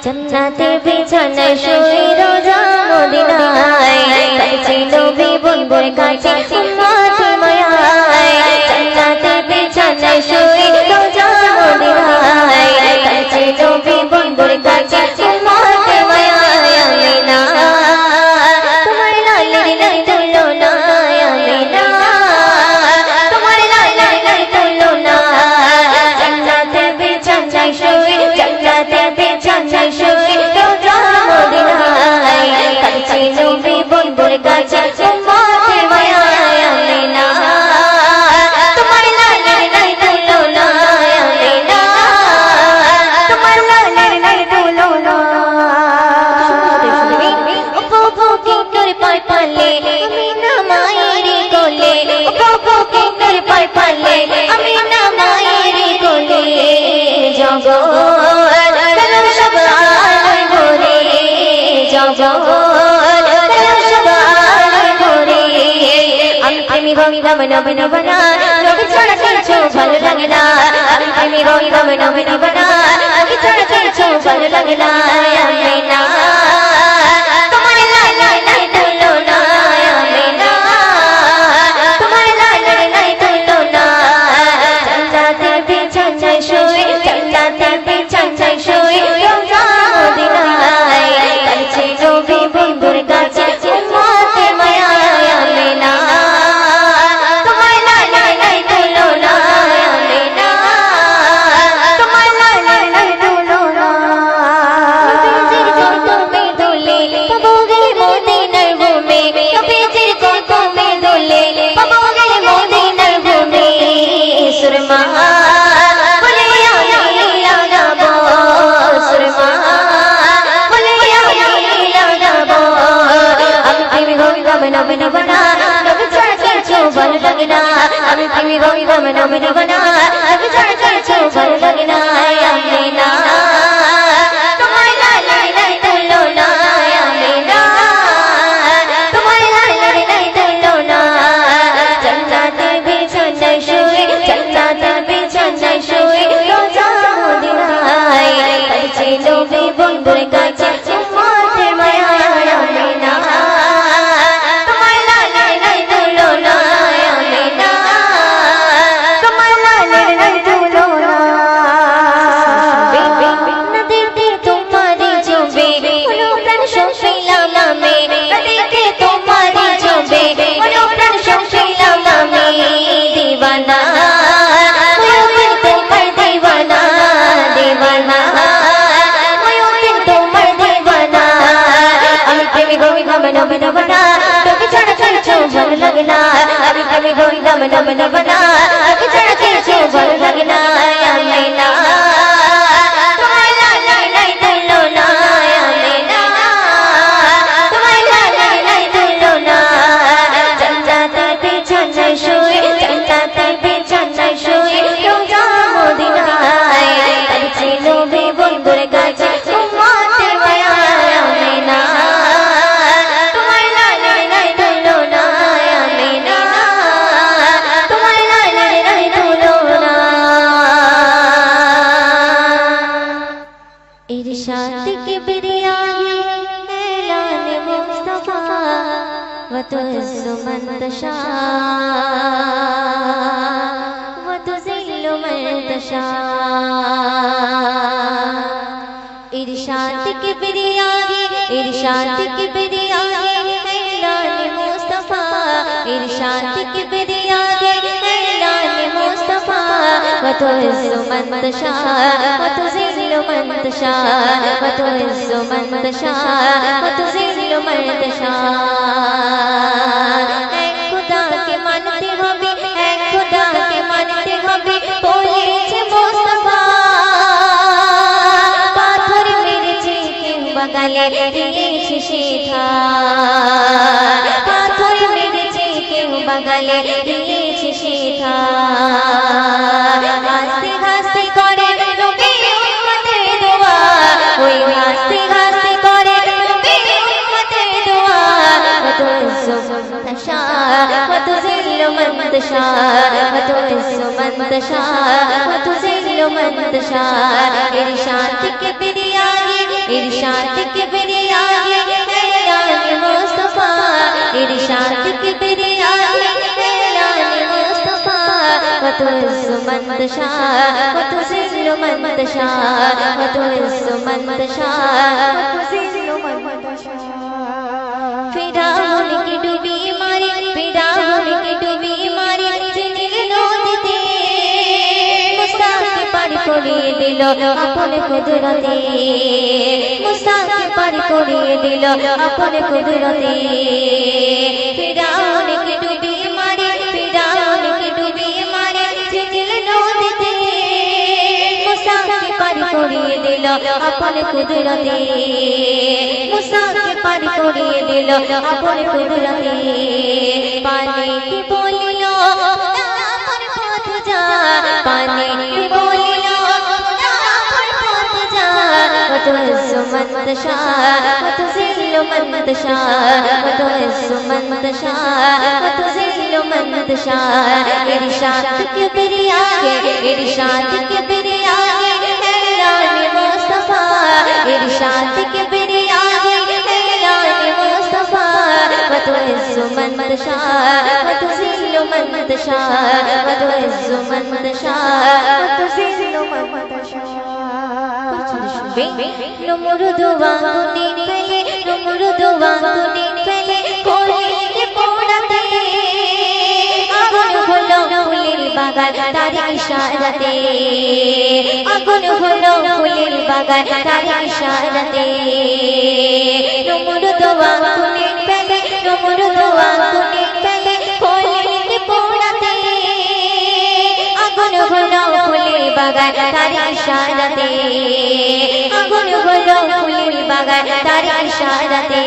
জান্নাতে বিছানায় শুয়ে রোজা মদিনায় কাছে নবী বন্ধুর কাছে উম্মতে মায়ায় জান্নাতে বিছানায় শুয়ে রোজা মদিনায় কাছে নবী বন্ধুর কাছে উম্মতে মায়ায় আমিনা তোমার লালের নাই তুলনা আমিনা তোমার লালের নাই তুলনা জান্নাতে বিছানায় শুয়ে জান্নাতে বিছানায় শুয়ে রোজা মদিনায় কাছে নবী বন্ধুর কাছে উম্মতে মায়ায় আমিনা তোমার লালের নাই তুলনা আমিনা তোমার লালের নাই তুলনা বাবু কি করে পায় পালে আমিনা মায়ের কোলে বাবু কি করে পায় পালে আমিনা মায়ের কোলে জগৎ চলো সব আলোয় ভরে জগৎ চলো সব আলোয় ভরে আমি প্রেমী হইলাম নবে নবনা নবী ছাড়া কিছু ভালো লাগে না আমি প্রেমী হইলাম নবে নবনা নবী ছাড়া কিছু ভালো লাগে না আমিনা তোমার লালের নাই তুলনা আমিনা তোমার লালের নাই তুলনা জান্নাতে বিছানায় শুয়ে জান্নাতে বিছানায় শুয়ে রোজা মদিনায় কাছে নবী বন্ধুর কাছে উম্মতে মায়ায় আমিনা তোমার লালের নাই তুলনা আমিনা তোমার লালের নাই তুলনা নবীজির কদমে দোলে পাবগে মদিনার ভূমে নবীজির কদমে দোলে পাবগে মদিনার ভূমে সুরমা বলে আমি লাগাবো সুরমা বলে আমি লাগাবো আমি প্রেমী হইলাম নবে নবনা নবী ছাড়া কিছু ভালো লাগে না আমি প্রেমী হইলাম নবে নবনা নবী ছাড়া কিছু ভালো লাগে না আমিনা তোমার লালের নাই তুলনা আমিনা তোমার লালের নাই তুলনা জান্নাতে বিছানায় শুয়ে জান্নাতে বিছানায় শুয়ে রোজা মদিনায় কাছে নবী বন্ধুর কাছে উম্মতে মায়ায় আমিনা তোমার লালের নাই তুলনা আমিনা তোমার লালের নাই তুলনা নদীতে তোমারি জবে অনুপ্রাণ শোষিলাম আমি নদীতে তোমারি জবে অনুপ্রাণ শোষিলাম আমি দিওয়ানা ময়ূর তোমার দিওয়ানা দিওয়ানা ময়ূর তোমার দিওয়ানা আমি প্রেমী হইলাম নবে নবনা তোকে ছাড়া কিছু ভালো লাগে না আমি প্রেমী হইলাম নবে নবনা তোকে ছাড়া কিছু ভালো লাগে না আমিনা তোমার লালের নাই তুলনা আমিনা তোমার লালের নাই তুলনা জান্নাতে বিছানায় শুয়ে জান্নাতে বিছানায় শুয়ে রোজা মদিনায় কাছে নবী বন্ধুর কাছে উম্মতে মায়ায় আমিনা তোমার লালের নাই তুলনা আমিনা তোমার লালের নাই তুলনা इरशाद किबरिया ऐलान मुस्तफा व तुज़्ज़ु मन तशा व तुज़िल्लु मन तशा इरशाद किबरिया ऐलान मुस्तफा इरशाद किबरिया ऐलान मुस्तफा व तुज़्ज़ु मन तशा व तुज़िल्लु मन तशा व तुज़्ज़ु मन तशा व तुज़िल्लु मन तशा एक खुदा के मानते হবে एक खुदा के मानते হবে বলেছে মুস্তাফা পাথর মেরেছে কেউ বাগালে দিয়েছে শিখা পাথর মেরেছে কেউ বাগালে দিয়েছে শিখা হাসতে হাসতে করে নবী উম্মতের দোয়া ওই হাসতে হাসতে করে নবী উম্মতের দোয়া তুয্যু তশা তুযিল্লু মান তশা তুয্যু মান তশা তুযিল্লু মান তশা ইরশাদ কিবরিয়া इरशाद किबरिया ऐलान मुस्तफा इरशाद किबरिया ऐलान मुस्तफा वतुइस्सु मन तशाअ वतुज़िल्लु मन तशाअ वतुइस्सु मन तशाअ वतुज़िल्लु मन तशाअ फिरौन की डूबी मारी फिरौन की डूबी मारी जिनिल नौते मूसा के पार करिए दिल अपने कुदरते मूसा के पार करिए दिल अपने कुदरते फिरौन की डूबी मारी फिरौन की डूबी मारी जिनिल नौते मूसा के पार करिए दिल अपने कुदरते मूसा के पार करिए दिल अपने कुदरते पानी की बोलियो अपन पथ जा पानी की बोलियो अपन पथ जा वतुइस्सु मन तशाअ वतुज़िल्लु मन तशाअ वतुइस्सु मन तशाअ वतुज़िल्लु मन तशाअ इरशाद किबरिया इरशाद किबरिया ऐलान मुस्तफा इरशाद किबरिया ऐलान मुस्तफा वतुइस्सु मन तशाअ वतुज़िल्लु मन तशाअ वतुइस्सु मन तशाअ वतुज़िल्लु मन तशाअ नमरुदु वांगुनी पहले नमरुदु वांगुनी पहले कोई पोड़ते आगुन हलो फुलिल बागान तारी इशारते आगुन हलो फुलिल बागान तारी इशारते नमरुदु वांगुनी पहले नमरुदु वांगुनी पहले कोई पोड़ते आगुन हलो फुलिल बागान तारी इशारते आगुन हलो फुलिल बागान तारी इशारते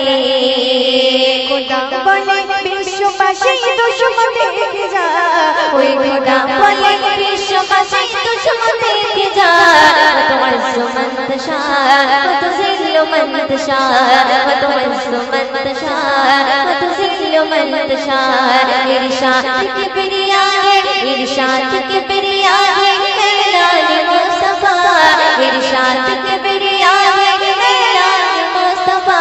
खुदा बोले विश्वबासी दुश्मन देखे जा ओए खुदा बोले विश्वबासी दुश्मन देखे जा वतुइस्सु मन तशाअ वतुज़िल्लु मन तशाअ वतुइस्सु मन तशाअ वतुज़िल्लु मन तशाअ इरशाद किबरिया इरशाद किबरिया ऐलान मुस्तफा इरशाद किबरिया ऐलान मुस्तफा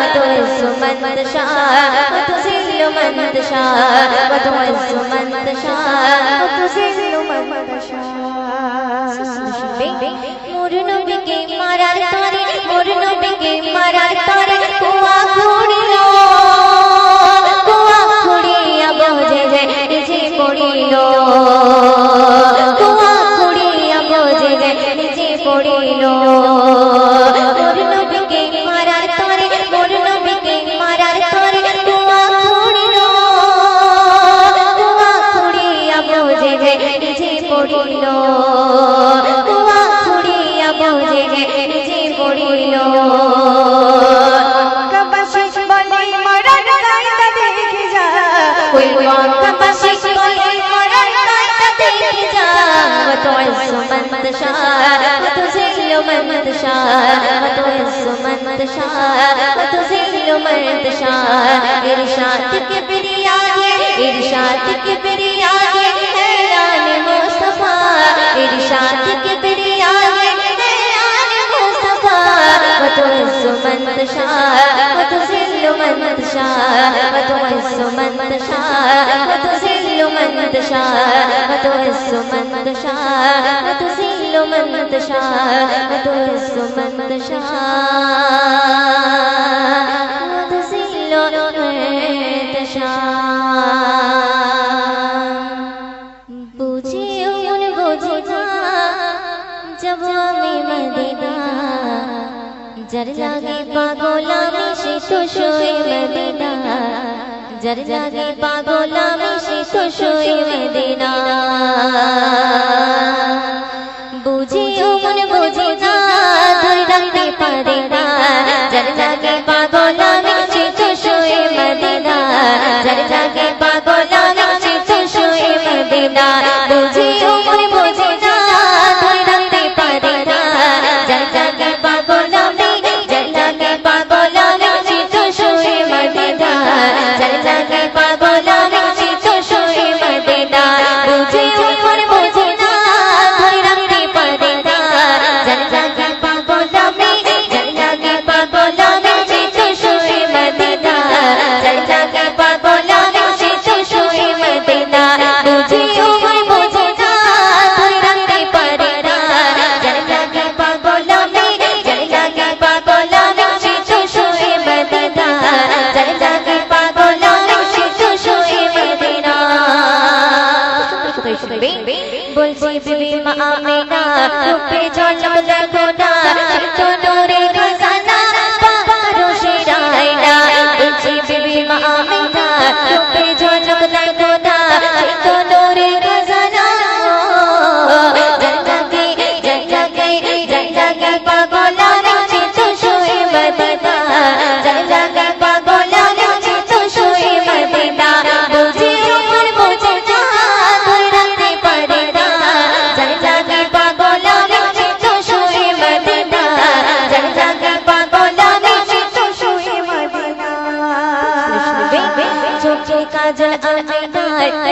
वतुइस्सु मन तशाअ वतुज़िल्लु मन तशाअ वतुइस्सु मन तशाअ वतुज़िल्लु मन तशाअ मोर नबी के मारार तारे मोर नबी के मारार तारे कुआ खुड़िलो कुआ खुड़िया बोझे जे निजे पड़िलो कुआ खुड़िया बोझे जे निजे पड़िलो मोर नबी के मारार तारे मोर नबी के मारार तारे कुआ खुड़िलो कुआ खुड़िया बोझे जे निजे पड़िलो कुआ खुड़िया बोझे जे निजे पड़िलो कबाशी बोले मरन गायता देखे जा कोई कबाशी बोले मरन गायता देखे जा वतुइस्सु मन तशाअ वतुज़िल्लु मन तशाअ वतुइस्सु मन तशाअ वतुज़िल्लु मन तशाअ इरशाद किबरिया इरशाद किबरिया ऐलान मुस्तफा इरशाद किबरिया ऐलान मुस्तफा वतुइस्सु मन तशाअ वतुज़िल्लु मन तशाअ वतुइस्सु मन तशाअ वतुज़िल्लु मन तशाअ वतुइस्सु मन तशाअ वतुज़िल्लु मन तशाअ वतुइस्सु मन तशाअ वतुज़िल्लु मन तशाअ बुझे उन बुझा जब हमें मदीना जर जागे पागोला में शीतो शोए मदीना जर जागे पागोला में शीतो शोए मदीना बुझे उन बुझा धर रखते पड़ेगा जर जागे पागोला में शीतो शोए मदीना जर जागे पागोला में शीतो शोए मदीना बुझे उन बुझा धर रखते पड़ेगा जर जागे पागोला में जर जागे पागोला में शीतो शोए मदीना जर जागे पागोला में शीतो शोए मदीना बुझे उन बुझा धर रखते पड़ेगा जर जागे पागोला में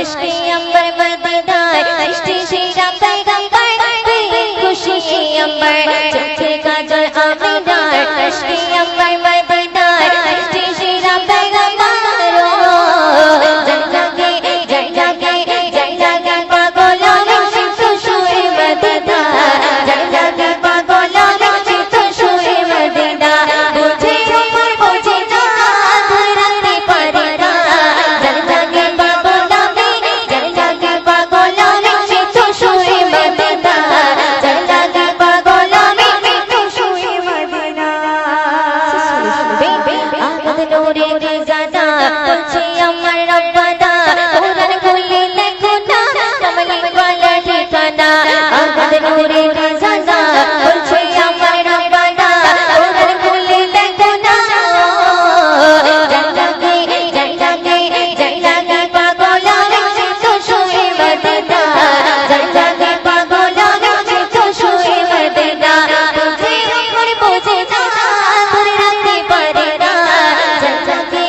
अश्के अंबर मदीनार इश्क़ शीरा पैगंबर खुशी अंबर चमके काजल आमीनार अश्के अंबर मदीनार इश्क़ शीरा पैगंबर जग जागे पागलों में खुशबूए मदीना जग जागे पागलों में खुशबूए मदीना मुझे ऊपर मुझे ना धरती पर ना जग जागे पागलों में जग जागे पागलों में खुशबूए मदीना जग जागे पागलों में खुशबूए मदीना आमद नूरे रिज़ाना तुझे अमर रब्बाना कुरान खुले लिखना कमली वाला ठिकाना आमद नूरे रिज़ाना तुझे अमर रब्बाना कुरान खुले लिखना जग जागे पागलों में खुशबूए मदीना जग जागे पागलों में खुशबूए मदीना तुझे ऊपर मुझे ना धरती पर ना जग जागे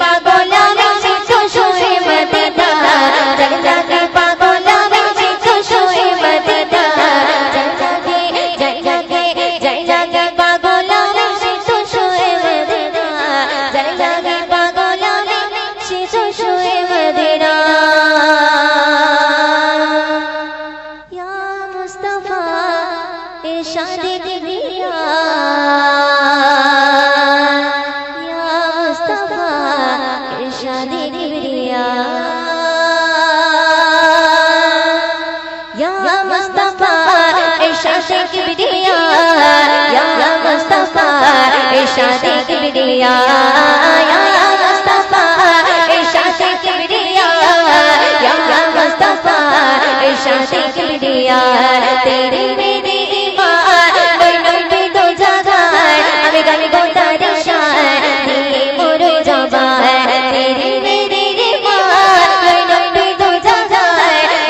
पागलों में खुशबूए मदीना जग जागे पागलों में खुशबूए मदीना जग जागे पागलों में खुशबूए मदीना जग जागे पागलों में खुशबूए मदीना या मुस्तफा इरशाद किबरिया या मुस्तफा इरशाद किबरिया या मुस्तफा इरशाद किबरिया या मुस्तफा इरशाद किबरिया या मुस्तफा इरशाद किबरिया या मुस्तफा इरशाद किबरिया तेरी मेरी ईमान दोनों पे दो जगह हमें गाने को तारी शान दिए मोरे जबान तेरी मेरी ईमान दोनों पे दो जगह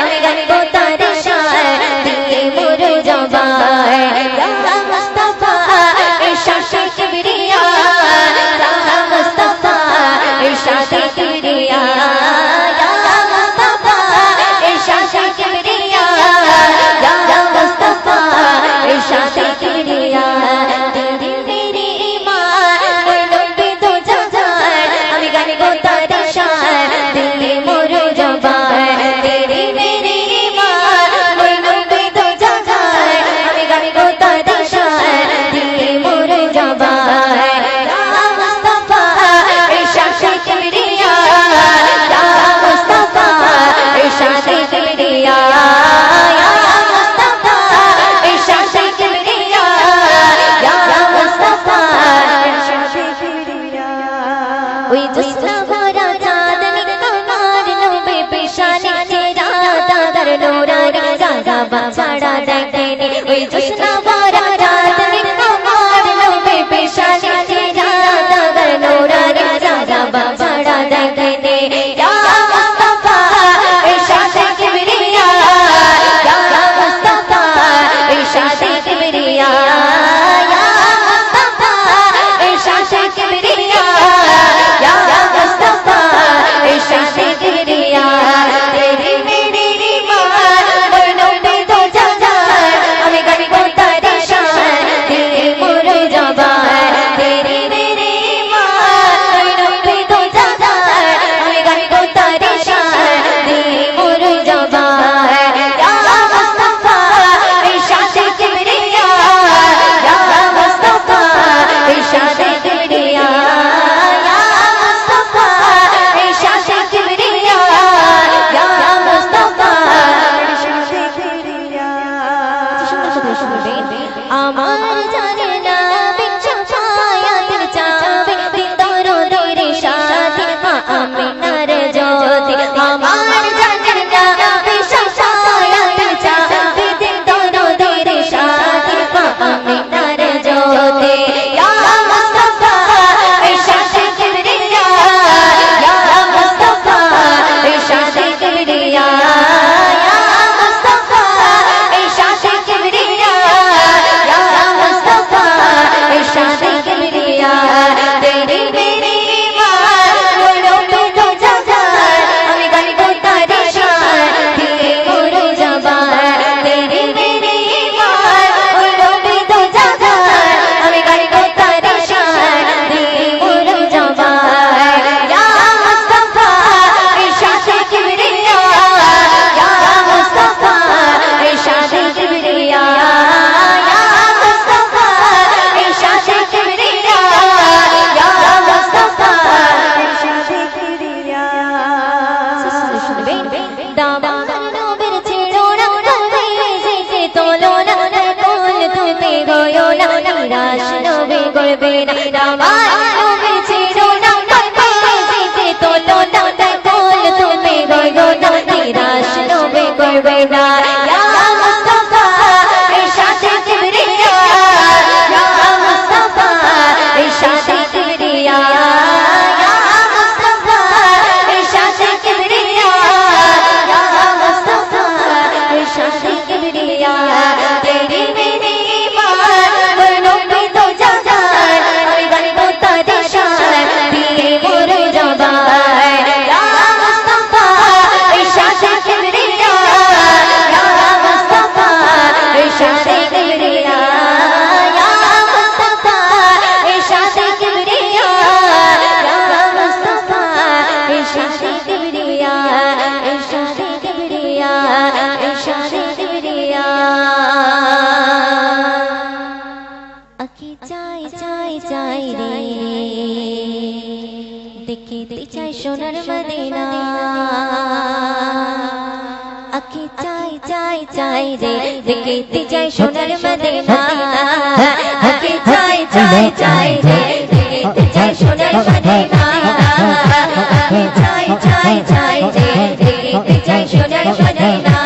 हमें गाने को तारी शान दिए मोरे जबान या मुस्तफा इरशाद किबरिया या मुस्तफा इरशाद किबरिया या मुस्तफा इरशाद किबरिया या मुस्तफा इरशाद किबरिया तेरी मेरी ईमान दोनों पे दो जगह हमें गाने को तारी शान दिए मोरे जबान तेरी मेरी ईमान दोनों पे दो जगह हमें गाने को तारी शान दिए मोरे जबान या मुस्तफा इरशाद किबरिया या मुस्तफा इरशाद किबरिया या मुस्तफा इरशाद किबरिया या मुस्तफा इरशाद किबरिया ওই জোছনা ভরা চাঁদনি আমার নবে পেশানি চেরা তাদের নোরানি জাগা বাছাড়া দেখেনি ওই জোছনা ভরা চাঁদনি আমার নবে পেশানি চেরা তাদের নোরানি জাগা বাছাড়া দেখেনি ইয়া মুস্তাফা ইরশাদ কিবরিয়া ইয়া মুস্তাফা ইরশাদ কিবরিয়া ইয়া মুস্তাফা ইরশাদ কিবরিয়া या मुस्तफा इरशाद किबरिया तेरी मेरी ईमान दोनों पे दो जगह हमें गाने को तारी शान दिए मोरे जबान तेरी मेरी ईमान दोनों पे दो जगह हमें गाने को तारी शान दिए मोरे जबान या मुस्तफा इरशाद किबरिया या मुस्तफा इरशाद किबरिया আমার জানে না বিচ্ছায়াতের চাবে দিদার দের সাথে মা আমিনার জ্যোতি আমার জানে না বিচ্ছায়াতের চাবে দিদার দের সাথে মা আমিনার জ্যোতি ইয়া মুস্তাফা ইরশাদ কিবরিয়া ইয়া মুস্তাফা ইরশাদ কিবরিয়া ইয়া মুস্তাফা ইরশাদ কিবরিয়া ইয়া মুস্তাফা নিরাশ নবী করবে না আমার নবী ছেড়ো না পায়ে তোলো না কোল তুমি গো না নিরাশ নবী করবে না ইয়া মুস্তাফা ইরশাদে কিবরিয়া ইয়া মুস্তাফা ইরশাদে কিবরিয়া ইয়া মুস্তাফা ইরশাদে কিবরিয়া ইয়া মুস্তাফা ইরশাদে কিবরিয়া तेरी मेरी बात बनो पे तो जहान और गंदो तारी शान दिए मोर जबान या मुस्तफा इरशाद किबरिया या मुस्तफा इरशाद किबरिया या मुस्तफा इरशाद किबरिया या मुस्तफा इरशाद किबरिया इरशाद किबरिया इरशाद किबरिया আকি চাই চাই চাই রে দেখিতে চাই সোনার মদিনা আকি চাই চাই চাই রে দেখিতে চাই সোনার মদিনা আকি চাই চাই চাই রে দেখিতে চাই সোনার মদিনা আকি চাই চাই চাই রে দেখিতে চাই সোনার মদিনা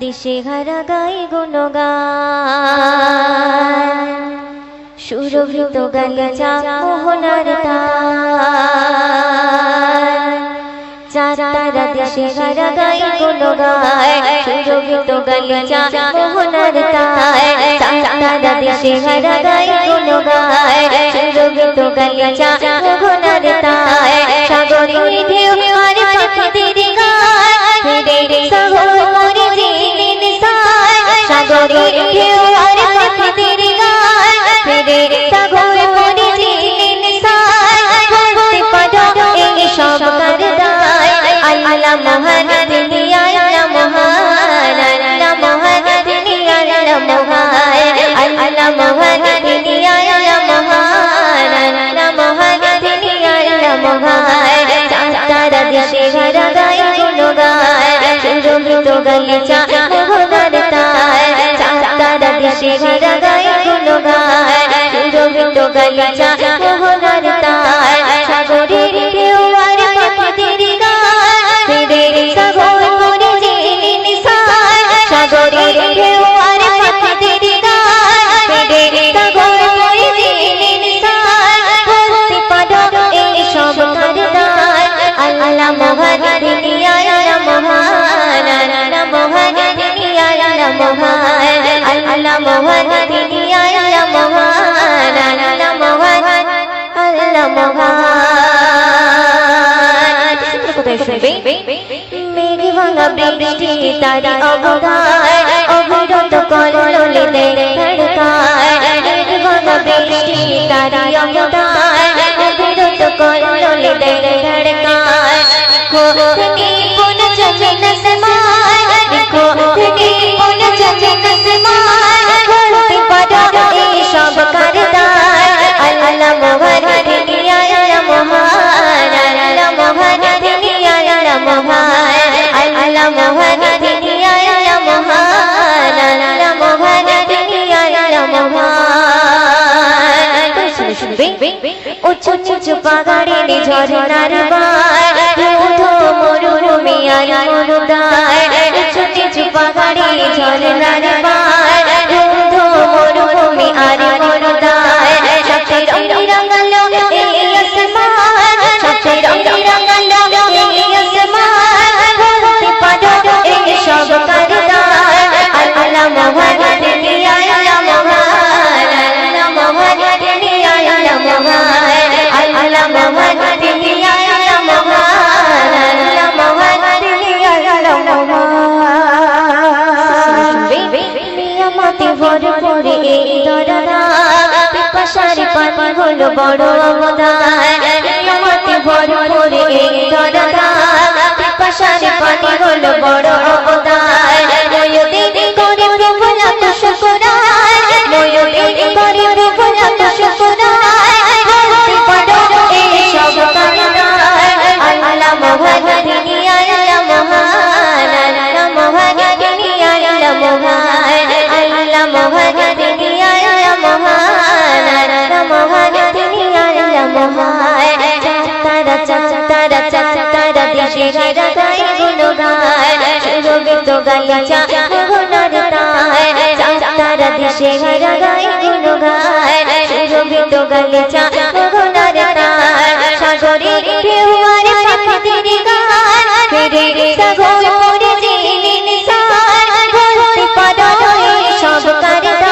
দিশেহারা গাই গুণগান সুরভিত গালিচা মোহনার চারা দিশেহারা গাই গুণগান সুরভিত গালিচা মোহনার চারা দিশেহারা গাই গুণগান সুরভিত গালিচা মোহনার সাগরে ঢেউ আর পাখিদের গান রে সাগর আল্লাহ মহান তিনি আল্লাহ মহান আল্লাহ মহান তিনি আল্লাহ মহান আল্লাহ মহান তিনি আল্লাহ মহান আল্লাহ মহান তিনি আল্লাহ মহান তারা দেশে ঘরা গায় গুণগান সুরভিত গালিচা মোহনার তার তারা দেশে ঘরা গায় গুণগান সুরভিত গালিচা মোহনার তার সাগরের ঢেউ আর পাখিদের গান ফিরে সাগর মনে জেনে নিশান সাগরের ঢেউ আর পাখিদের গান ফিরে সাগর মনে জেনে নিশান বলতে পারো এই সব কারদান আল্লাহ মহান তিনি আল্লাহ মহান আল্লাহ মহান তিনি আল্লাহ মহান আল্লাহ মহান তিনি আল্লাহ মহান আল্লাহ মহান আল্লাহ মহান কোথায় শুনবে মেঘে ভাঙা বৃষ্টি তারি অবদান অবিরত কল্লোলে ধড়কায় মেঘে ভাঙা বৃষ্টি তারি অবদান অবিরত কল্লোলে ধড়কায় খুনি পুন জমিন আসমান দেখো খুনি পুন জমিন আসমান বলতে পারো এই সব কারদান আল্লাহ মহান তিনি আল্লাহ মহান আল্লাহ মহান তিনি আল্লাহ মহান আল্লাহ মহান তিনি আল্লাহ মহান আল্লাহ মহান তিনি আল্লাহ মহান শুনবে উঁচু উঁচু পাহাড়ে ঝরনার বান ধো মরুভূমি আর মরুদার উঁচু উঁচু পাহাড়ে ঝরনার বান ধো মরুভূমি আর মরুদার সবচেয়ে রঙে রাঙালো এই আসমান সবচেয়ে রঙে রাঙালো এই আসমান বলতে পারো এই সব কারদান আল্লাহ মহান তিনি আল্লাহ মহান আল্লাহ মহান তিনি আল্লাহ মহান আল্লাহ মহান তিনি আল্লাহ মহান আল্লাহ মহান তিনি আল্লাহ মহান নিয়ামতে ভরপুর এই দরদা পিপাসার পানি হলো বড় অবদান নিয়ামতে ভরপুর এই দরদা পিপাসার পানি হলো বড় অবদান ময়ূরী করে প্রভু লাখ শুকরান ময়ূরী করে প্রভু লাখ শুকরান বলতে পারো এই সব কারদান আল্লাহ মহান তিনি আল্লাহ মহান আল্লাহ মহান তিনি আল্লাহ মহান আল্লাহ মহান তিনি আল্লাহ মহান আল্লাহ মহান তিনি আল্লাহ মহান তারা দেশে ঘেরা গায় গুণগান সুরভিত গালিচা মোহনার তার তারা দেশে ঘেরা গায় গুণগান সুরভিত গালিচা মোহনার তার সাগরের ঢেউ আর পাখিদের গান ফিরে সাগর মনে জেনে নিশান বলতে পারো এই সব কারদান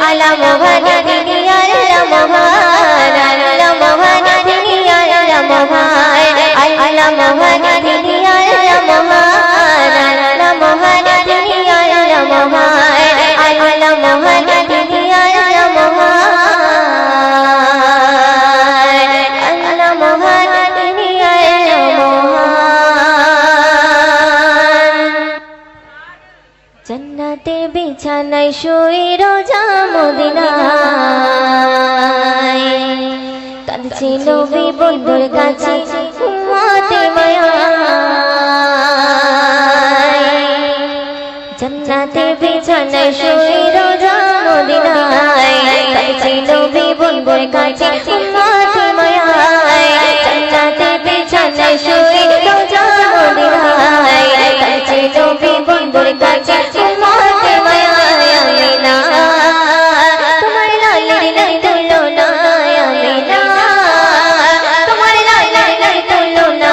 আল্লাহ মহান তিনি আল্লাহ মহান আল্লাহ মহান তিনি আল্লাহ মহান আল্লাহ মহান তিনি আল্লাহ মহান আল্লাহ মহান তিনি আল্লাহ মহান আল্লাহ মহান তিনি আল্লাহ মহান আল্লাহ মহান তিনি আল্লাহ মহান জান্নাতে বিছানায় শুয়ে রোজা মদিনায় কাঁদছে নবী বন্ধুর কাছে উম্মতে মায়ায় জান্নাতে বিছানায় শুয়ে রোজা মদিনায় কাঁদছে নবী বন্ধুর কাছে উম্মতে মায়ায় জান্নাতে বিছানায় শুয়ে রোজা মদিনায় কাঁদছে নবী বন্ধুর কাছে উম্মতে মায়ায় আমিনা তোমার লালের নাই তুলনা আমিনা তোমার লালের নাই তুলনা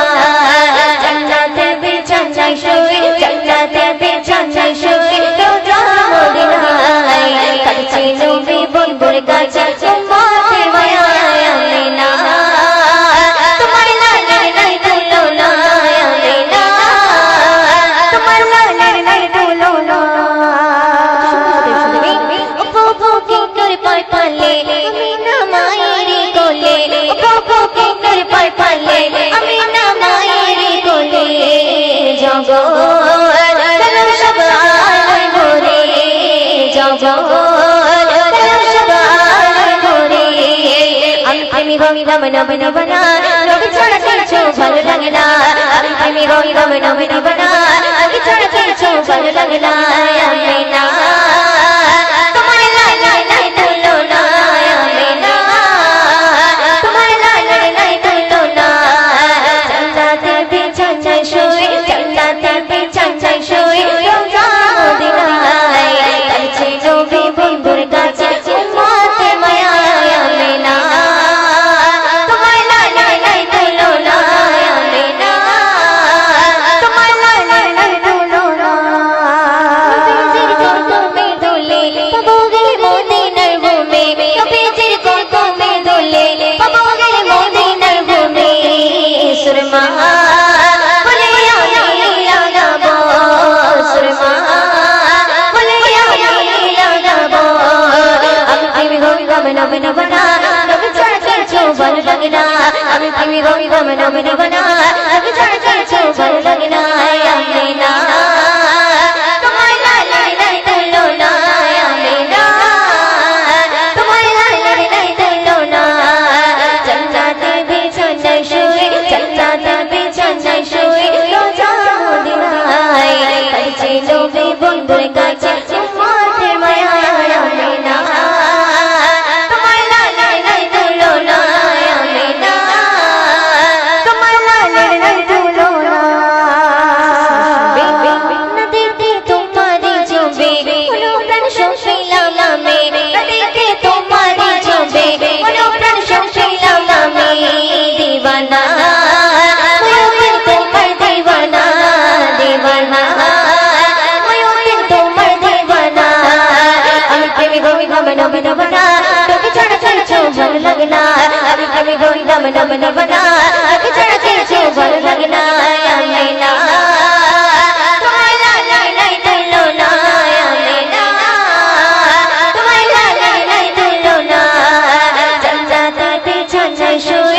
জান্নাতে বিছানায় শুয়ে জান্নাতে বিছানায় শুয়ে রোজা মদিনায় কাঁদছে নবী বন্ধুর কাছে উম্মতে মায়ায় আমিনা তোমার লালের নাই তুলনা আমিনা তোমার লালের নাই তুলনা বাবু কি করে পাই পালে আমিনা মায়ের কোলে বাবু কি করে পাই পালে আমিনা মায়ের কোলে জগৎ সুবহান করে আমি প্রেমিক হইলাম নবী নবনা নবী ছাড়া কিছু ভালো লাগে না আমি প্রেমিক হইলাম নবী নবনা নবী ছাড়া কিছু ভালো লাগে না আমিনা তোমার লাই লাই লাই তুলনা আমিনা তোমার লাই লাই লাই তুলনা জান্নাতের বিছানায় শুয়ে জান্নাতের বিছানায় শুয়ে রোজা মদিনায় কাছে নবী বন্ধুর কাছে উম্মতের মায়া আমিনা তোমার লাই লাই লাই তুলনা আমিনা তোমার লাই লাই লাই তুলনা নবীজির কদমে দোলে পাবো গেলে মদিনার ভূমে নবীজির কদমে দোলে পাবো গেলে মদিনার ভূমে সুরমা বলে ইয়া গাবো সুরমা বলে ইয়া গাবো আমি প্রেমিক হইলাম নবী নবনা নবী ছাড়া কিছু ভালো লাগে না আমি প্রেমিক হইলাম নবী নবনা নবী ছাড়া কিছু ভালো লাগে না আমিনা তোমার লাই লাই লাই তুলনা আমিনা তোমার লাই লাই লাই তুলনা জান্নাতের বিছানায় শুয়ে জান্নাতের বিছানায় শুয়ে রোজা মদিনায় কাছে নবী বন্ধুর কাছে উম্মতের মায়া আমিনা তোমার লাই লাই লাই তুলনা আমিনা তোমার লাই লাই লাই তুলনা না দেখে তোমারই ছবি মনোপ্রাণ শুনছিলাম আমি না দেখে তোমারই ছবি মনোপ্রাণ শুনছিলাম আমি দিওয়ানা ময়ূর তোমার দিওয়ানা দিওয়ানা ময়ূর তোমার দিওয়ানা আমি প্রেমিক হইলাম নবী নবনা নবী ছাড়া কিছু ভালো লাগে না আমি প্রেমিক হইলাম নবী নবনা নবী ছাড়া কিছু ভালো লাগে না আমিনা তোমার লাই লাই লাই তুলনা আমিনা তোমার লাই লাই লাই তুলনা জান্নাতের বিছানায় শুয়ে